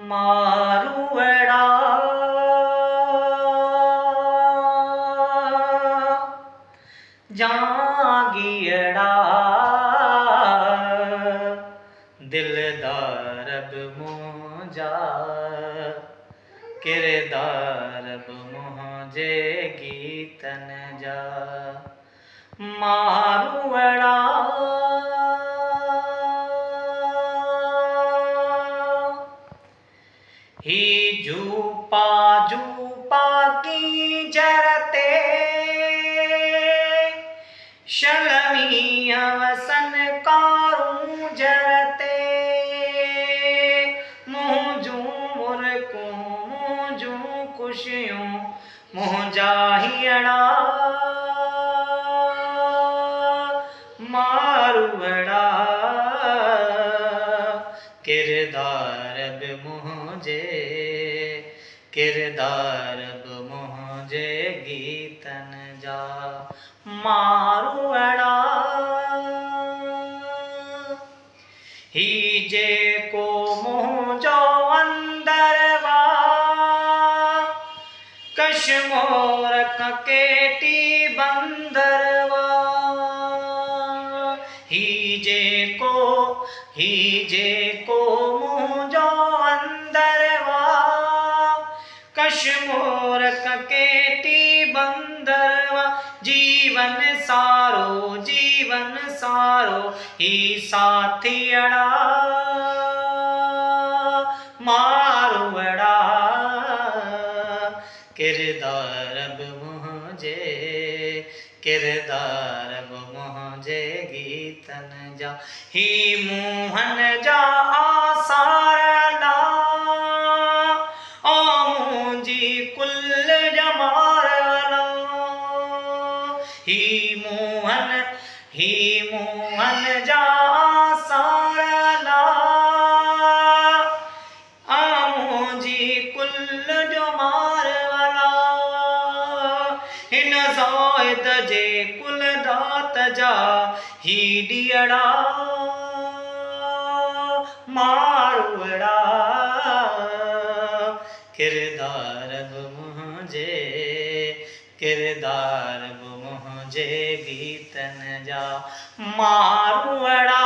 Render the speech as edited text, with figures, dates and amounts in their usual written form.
मारूअड़ा जांगीअड़ा दिलदार बि मुंहिंजा किरदार बि मुंहिंजे गीतनि जा मारूअड़ा ही झूपा झूपा की जरते शलमी वसन कारूं जरते मुंहिंजूं मुरकूं मुंहिंजूं ख़ुशियूं मुंहिंजा हीअड़ा मारूअड़ा किरदार बि मुंहिंजे किरदार बि मुंहिंजे गीतनि जा मारूअड़ा ही जेको मुंहिंजो अंदर वा कश्मोर केटी बंदरवा ही जेको मुंहिंजो अंदर वा कश्मोर केटी बंदरवा जीवन सारो ही साथियड़ा मारूअड़ा किरदार बि मुंहिंजे किरदार बि मुंहिंजे गीतनि जा ही मोहन जा आसारला मुंहिंजी कुल जमारला ही मोहन जा आसारला मुंहिंजी कुल जमारला हिन ज़ाइद जे कुल दात जा ही ॾीअड़ा मारूअड़ा किरदार बि मुंहिंजे किरदार बि मुंहिंजे गीतनि जा मारूअड़ा।